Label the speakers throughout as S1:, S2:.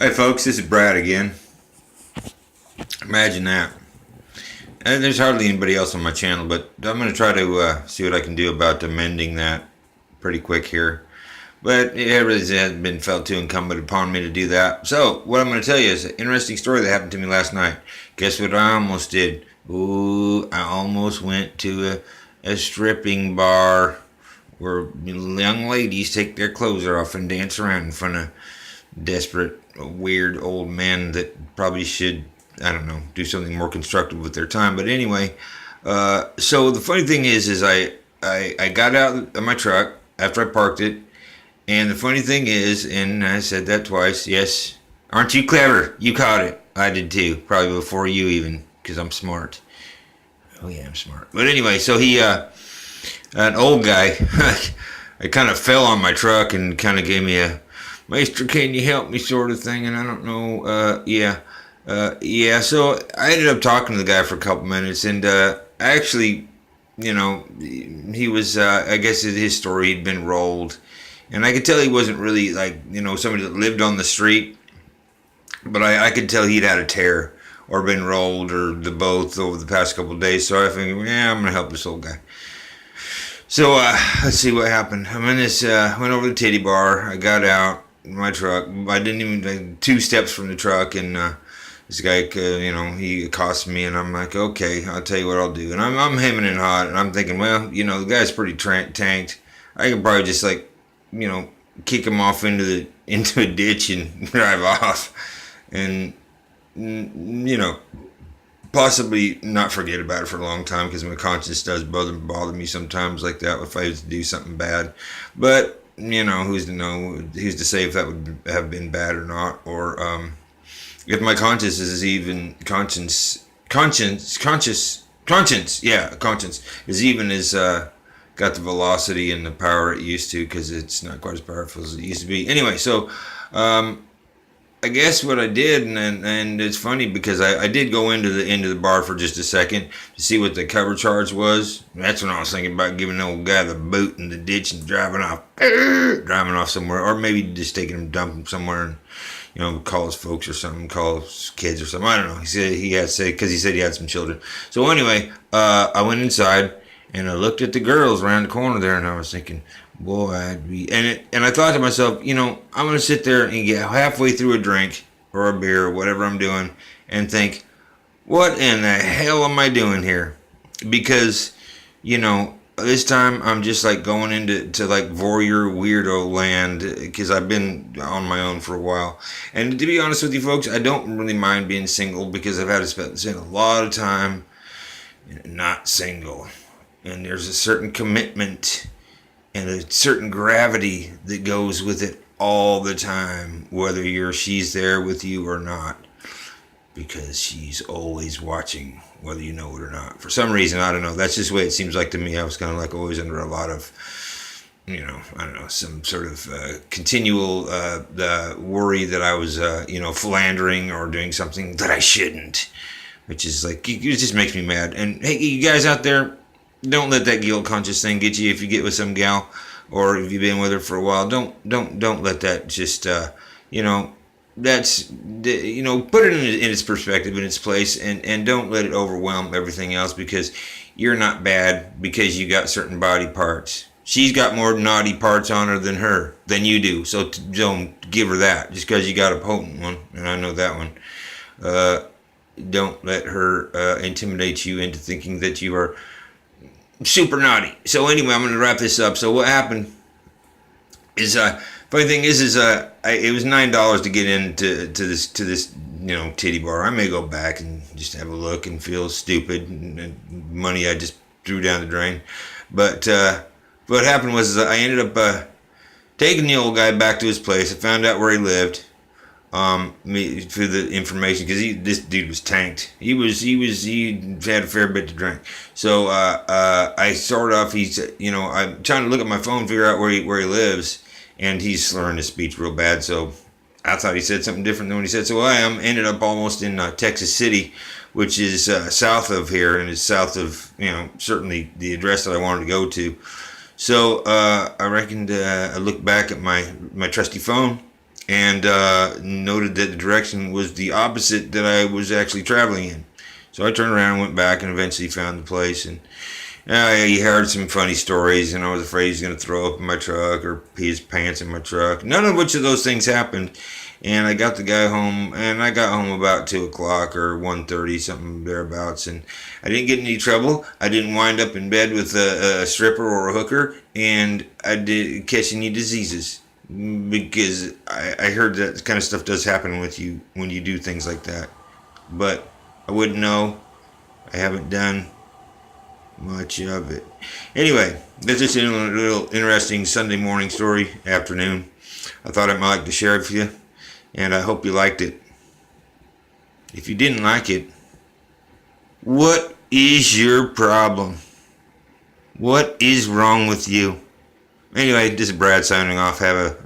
S1: Hey folks, this is Brad again. Imagine that. There's hardly anybody else on my channel, but I'm going to try to see what I can do about amending that pretty quick here. But it really hasn't been felt too incumbent upon me to do that. So, what I'm going to tell you is an interesting story that happened to me last night. Guess what I almost did? Ooh, I almost went to a stripping bar where young ladies take their clothes off and dance around in front of desperate, weird old men that probably should, I don't know, do something more constructive with their time. But anyway, so the funny thing is I got out of my truck after I parked it, and the funny thing is, and I said that twice, yes, aren't you clever? You caught it. I did too, probably before you even, because I'm smart. Oh yeah, I'm smart. But anyway, so an old guy, I kind of fell on my truck and kind of gave me a, Maester, can you help me sort of thing, and I don't know, yeah, so I ended up talking to the guy for a couple minutes, and actually, he was, I guess his story had been rolled, and I could tell he wasn't really, like, somebody that lived on the street, but I could tell he'd had a tear, or been rolled, or the both over the past couple of days, so I figured, yeah, I'm going to help this old guy. So, let's see what happened. I'm in this, went over to the titty bar, I got out my truck. I didn't even, like, 2 steps from the truck, and this guy, he accosted me, and I'm like, okay, I'll tell you what I'll do. And I'm hemming and hot, and I'm thinking, well, the guy's pretty tanked. I could probably just, like, kick him off into a ditch and drive off, and possibly not forget about it for a long time, because my conscience does bother me sometimes like that if I was to do something bad. But who's to know? Who's to say if that would have been bad or not, or if my conscience is even conscience is even as got the velocity and the power it used to, because it's not quite as powerful as it used to be. Anyway, so I guess what I did, and it's funny because I did go into the bar for just a second to see what the cover charge was. That's when I was thinking about giving the old guy the boot in the ditch and driving off somewhere, or maybe just taking him, dump him somewhere, and call his folks or something, call his kids or something. I don't know. He said because he said he had some children. So anyway, I went inside and I looked at the girls around the corner there, and I was thinking, boy, and I thought to myself, I'm gonna sit there and get halfway through a drink or a beer or whatever I'm doing, and think, what in the hell am I doing here? Because, this time I'm just like going into like voyeur weirdo land, because I've been on my own for a while. And to be honest with you folks, I don't really mind being single, because I've had to spend a lot of time not single, and there's a certain commitment and a certain gravity that goes with it all the time, whether she's there with you or not, because she's always watching, whether you know it or not. For some reason, I don't know. That's just the way it seems like to me. I was kind of like always under a lot of, I don't know, some sort of continual worry that I was, philandering or doing something that I shouldn't, which is like, it just makes me mad. And hey, you guys out there, don't let that guilt conscious thing get you. If you get with some gal, or if you've been with her for a while, don't let that just, that's, put it in its perspective, in its place, and don't let it overwhelm everything else, because you're not bad because you got certain body parts. She's got more naughty parts on her than you do. So don't give her that just because you got a potent one, and I know that one. Don't let her intimidate you into thinking that you are super naughty. So anyway, I'm going to wrap this up. So what happened is, funny thing is it was $9 to get into this titty bar. I may go back and just have a look and feel stupid, and money I just threw down the drain. But what happened was I ended up taking the old guy back to his place. I found out where he lived. Through the information, because this dude was tanked. He had a fair bit to drink. So I sort of, I'm trying to look at my phone, figure out where he lives, and he's slurring his speech real bad. So I thought he said something different than what he said. So I ended up almost in Texas City, which is south of here, and it's south of certainly the address that I wanted to go to. So I reckoned I looked back at my trusty phone, and noted that the direction was the opposite that I was actually traveling in. So I turned around, went back, and eventually found the place. And he heard some funny stories, and I was afraid he was going to throw up in my truck or pee his pants in my truck. None of which of those things happened. And I got the guy home, and I got home about 2 o'clock or 1:30, something thereabouts. And I didn't get in any trouble. I didn't wind up in bed with a stripper or a hooker, and I didn't catch any diseases. Because I heard that kind of stuff does happen with you when you do things like that. But I wouldn't know. I haven't done much of it. Anyway, that's just a little interesting Sunday morning story, afternoon. I thought I might like to share it with you, and I hope you liked it. If you didn't like it, what is your problem? What is wrong with you? Anyway, this is Brad signing off. Have a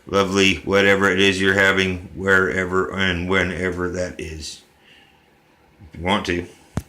S1: lovely whatever it is you're having, wherever and whenever that is. If you want to.